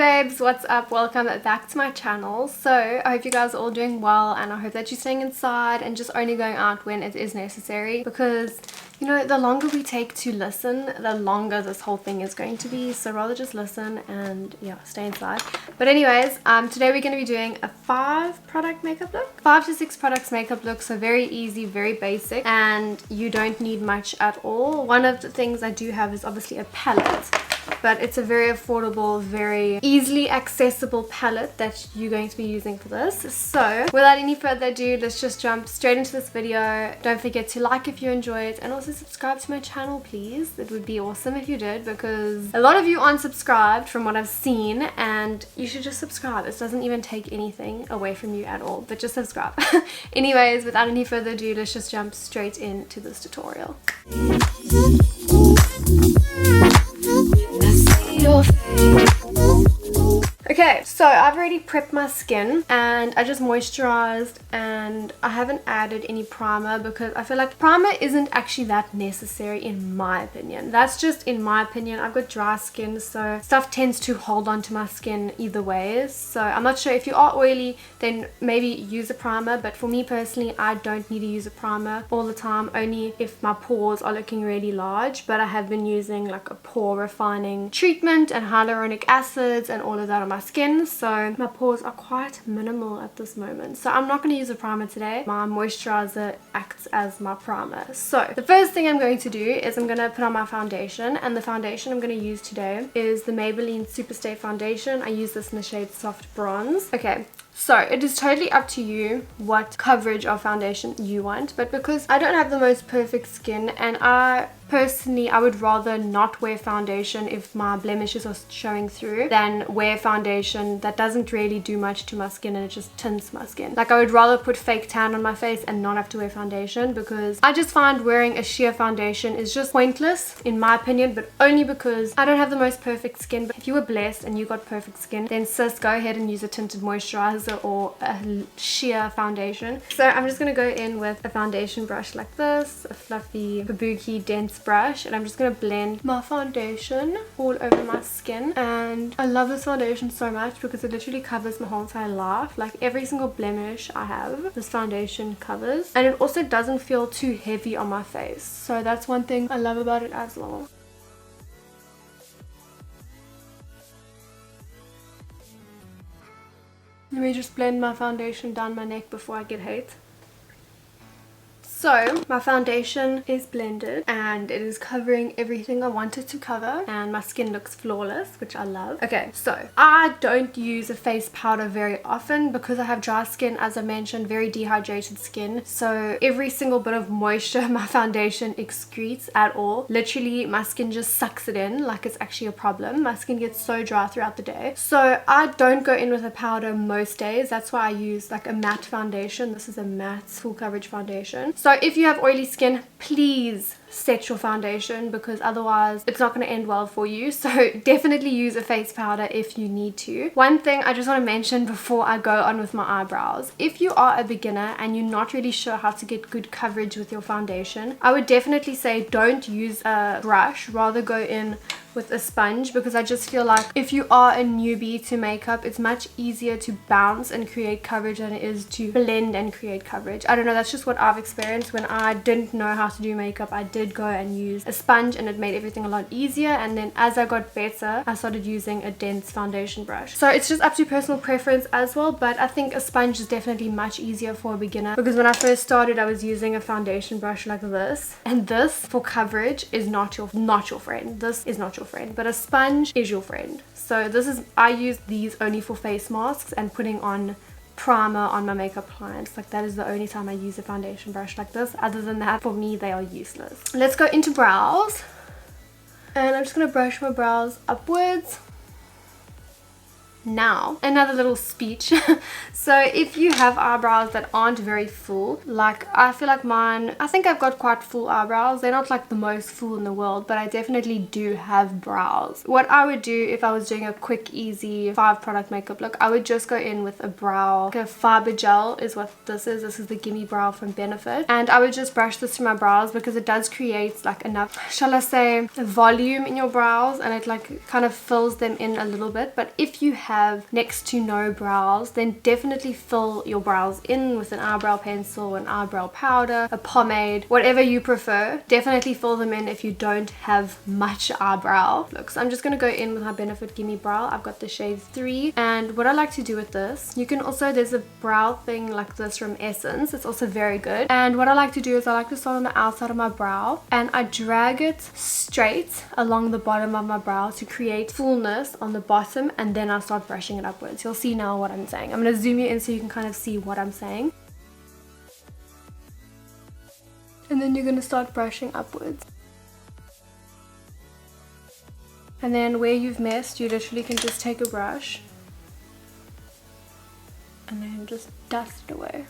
babes, what's up? Welcome back to my channel. So I hope you guys are all doing well, and I hope that you're staying inside and just only going out when it is necessary, because you know, the longer we take to listen, the longer this whole thing is going to be. So rather just listen and yeah, stay inside. But anyways, today we're going to be doing a 5 product makeup look. 5 to 6 products makeup look. So very easy, very basic, and you don't need much at all. One of the things I do have is obviously a palette, but it's a very affordable, very easily accessible palette that you're going to be using for this. So without any further ado, let's just jump straight into this video. Don't forget to like if you enjoy it, and also subscribe to my channel, please. It would be awesome if you did, because a lot of you aren't subscribed from what I've seen, and you should just subscribe. It doesn't even take anything away from you at all, but just subscribe. Anyways, without any further ado, let's just jump straight into this tutorial. Okay, so I've already prepped my skin and I just moisturized, and I haven't added any primer because I feel like primer isn't actually that necessary in my opinion. That's just in my opinion. I've got dry skin, so stuff tends to hold on to my skin either ways. So I'm not sure, if you are oily then maybe use a primer, but for me personally, I don't need to use a primer all the time, only if my pores are looking really large. But I have been using like a pore refining treatment and hyaluronic acids and all of that on my skin, so my pores are quite minimal at this moment. So I'm not going to use a primer today. My moisturizer acts as my primer. So the first thing I'm going to do is I'm going to put on my foundation, and the foundation I'm going to use today is the Maybelline Superstay foundation. I use this in the shade Soft Bronze. Okay, so it is totally up to you what coverage of foundation you want, but because I don't have the most perfect skin, and I would rather not wear foundation if my blemishes are showing through than wear foundation that doesn't really do much to my skin and it just tints my skin. Like, I would rather put fake tan on my face and not have to wear foundation, because I just find wearing a sheer foundation is just pointless in my opinion, but only because I don't have the most perfect skin. But if you were blessed and you got perfect skin, then sis, go ahead and use a tinted moisturizer or a sheer foundation. So I'm just going to go in with a foundation brush like this, a fluffy kabuki dense brush, and I'm just going to blend my foundation all over my skin. And I love this foundation so much because it literally covers my whole entire life. Like, every single blemish I have, this foundation covers, and it also doesn't feel too heavy on my face. So that's one thing I love about it as well. Let me just blend my foundation down my neck before I get hate. So my foundation is blended and it is covering everything I want it to cover, and my skin looks flawless, which I love. Okay, so I don't use a face powder very often because I have dry skin, as I mentioned, very dehydrated skin. So every single bit of moisture my foundation excretes at all, literally my skin just sucks it in like it's actually a problem. My skin gets so dry throughout the day. So I don't go in with a powder most days. That's why I use like a matte foundation. This is a matte full coverage foundation. So if you have oily skin, please set your foundation, because otherwise it's not going to end well for you. So definitely use a face powder if you need to. One thing I just want to mention before I go on with my eyebrows: if you are a beginner and you're not really sure how to get good coverage with your foundation, I would definitely say don't use a brush, rather go in with a sponge, because I just feel like if you are a newbie to makeup, it's much easier to bounce and create coverage than it is to blend and create coverage. I don't know, that's just what I've experienced. When I didn't know how to do makeup, I did go and use a sponge, and it made everything a lot easier. And then as I got better, I started using a dense foundation brush. So it's just up to personal preference as well, but I think a sponge is definitely much easier for a beginner, because when I first started I was using a foundation brush like this, and this for coverage is not your friend. This is not your friend, but a sponge is your friend. So I use these only for face masks and putting on primer on my makeup clients. Like, that is the only time I use a foundation brush like this. Other than that, for me, they are useless. Let's go into brows, and I'm just going to brush my brows upwards. Now, another little speech. So if you have eyebrows that aren't very full, like I feel like mine, I think I've got quite full eyebrows. They're not like the most full in the world, but I definitely do have brows. What I would do if I was doing a quick, easy 5-product makeup look, I would just go in with a brow, like a fiber gel is what this is. This is the Gimme Brow from Benefit. And I would just brush this through my brows because it does create like enough, shall I say, volume in your brows, and it like kind of fills them in a little bit. But if you have next to no brows, then definitely fill your brows in with an eyebrow pencil, an eyebrow powder, a pomade, whatever you prefer. Definitely fill them in if you don't have much eyebrow. Look, so I'm just going to go in with my Benefit Gimme Brow. I've got the shade 3, and what I like to do with this, you can also, there's a brow thing like this from Essence. It's also very good. And what I like to do is I like to start on the outside of my brow and I drag it straight along the bottom of my brow to create fullness on the bottom, and then I start brushing it upwards. You'll see now what I'm saying. I'm going to zoom you in so you can kind of see what I'm saying. And then you're going to start brushing upwards. And then where you've messed, you literally can just take a brush and then just dust it away.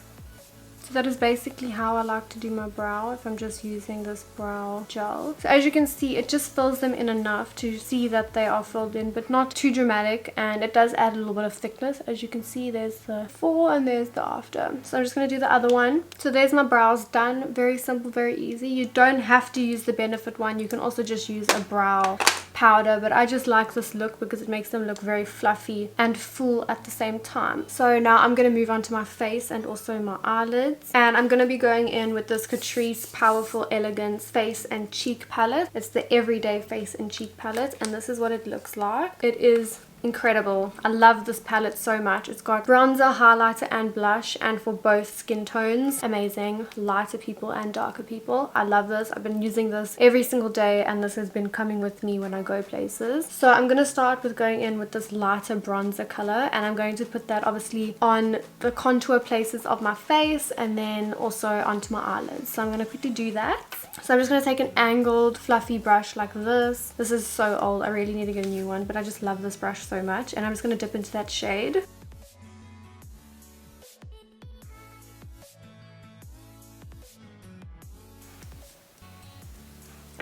So that is basically how I like to do my brow if I'm just using this brow gel. So as you can see, it just fills them in enough to see that they are filled in, but not too dramatic, and it does add a little bit of thickness. As you can see, there's the before and there's the after. So I'm just going to do the other one. So there's my brows done. Very simple, very easy. You don't have to use the Benefit one. You can also just use a brow powder, but I just like this look because it makes them look very fluffy and full at the same time. So now I'm going to move on to my face and also my eyelids. And I'm going to be going in with this Catrice Powerful Elegance Face and Cheek Palette. It's the Everyday Face and Cheek Palette, and this is what it looks like. It is incredible. I love this palette so much. It's got bronzer, highlighter and blush, and for both skin tones. Amazing. Lighter people and darker people. I love this. I've been using this every single day, and this has been coming with me when I go places. So I'm going to start with going in with this lighter bronzer color, and I'm going to put that obviously on the contour places of my face and then also onto my eyelids. So I'm going to quickly do that. So I'm just going to take an angled fluffy brush like this. This is so old. I really need to get a new one, but I just love this brush so much, and I'm just going to dip into that shade.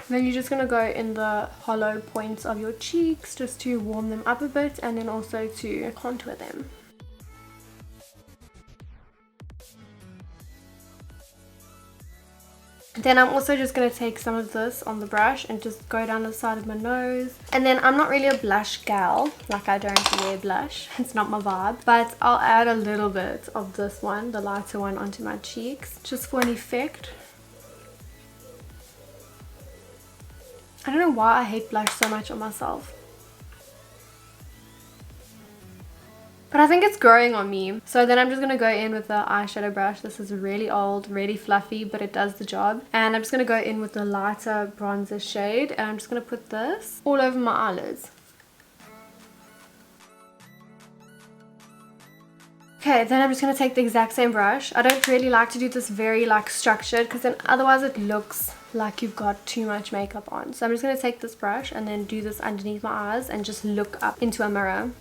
Then you're just going to go in the hollow points of your cheeks just to warm them up a bit, and then also to contour them. Then I'm also just going to take some of this on the brush and just go down the side of my nose. And then I'm not really a blush gal, like I don't wear blush, it's not my vibe, but I'll add a little bit of this one, the lighter one, onto my cheeks just for an effect. I don't know why I hate blush so much on myself, but I think it's growing on me. So then I'm just going to go in with the eyeshadow brush. This is really old, really fluffy, but it does the job. And I'm just going to go in with the lighter bronzer shade, and I'm just going to put this all over my eyelids. Okay, then I'm just going to take the exact same brush. I don't really like to do this very like structured, because then otherwise it looks like you've got too much makeup on. So I'm just going to take this brush and then do this underneath my eyes and just look up into a mirror.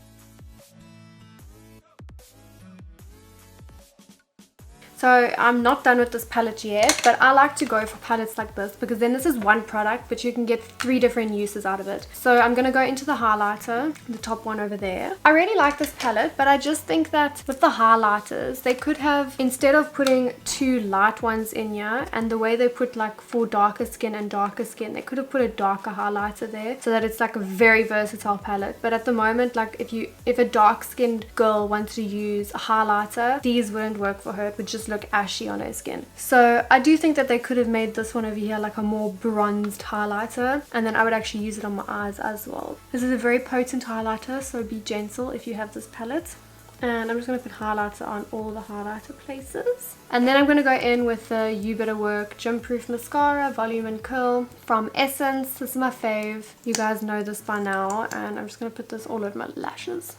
So I'm not done with this palette yet, but I like to go for palettes like this because then this is one product, but you can get 3 different uses out of it. So I'm going to go into the highlighter, the top one over there. I really like this palette, but I just think that with the highlighters, they could have, instead of putting 2 light ones in here, and the way they put like for darker skin and darker skin, they could have put a darker highlighter there so that it's like a very versatile palette. But at the moment, like if a dark skinned girl wants to use a highlighter, these wouldn't work for her. It would just look ashy on her skin. So I do think that they could have made this one over here like a more bronzed highlighter, and then I would actually use it on my eyes as well. This is a very potent highlighter, so be gentle if you have this palette. And I'm just going to put highlighter on all the highlighter places. And then I'm going to go in with the You Better Work Gym Proof Mascara Volume and Curl from Essence. This is my fave. You guys know this by now. And I'm just going to put this all over my lashes.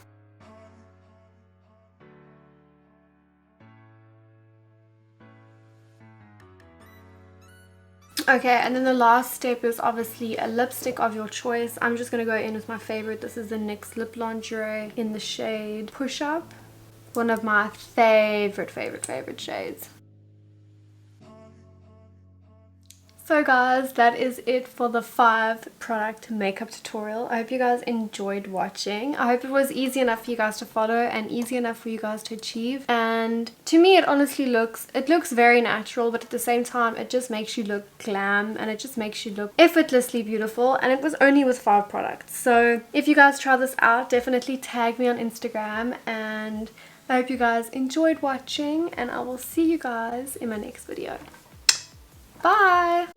Okay, and then the last step is obviously a lipstick of your choice. I'm just going to go in with my favorite. This is the NYX Lip Lingerie in the shade Push Up. One of my favorite shades. So guys, that is it for the 5 product makeup tutorial. I hope you guys enjoyed watching. I hope it was easy enough for you guys to follow and easy enough for you guys to achieve. And to me, it honestly looks very natural, but at the same time, it just makes you look glam and it just makes you look effortlessly beautiful. And it was only with 5 products. So if you guys try this out, definitely tag me on Instagram. And I hope you guys enjoyed watching, and I will see you guys in my next video. Bye!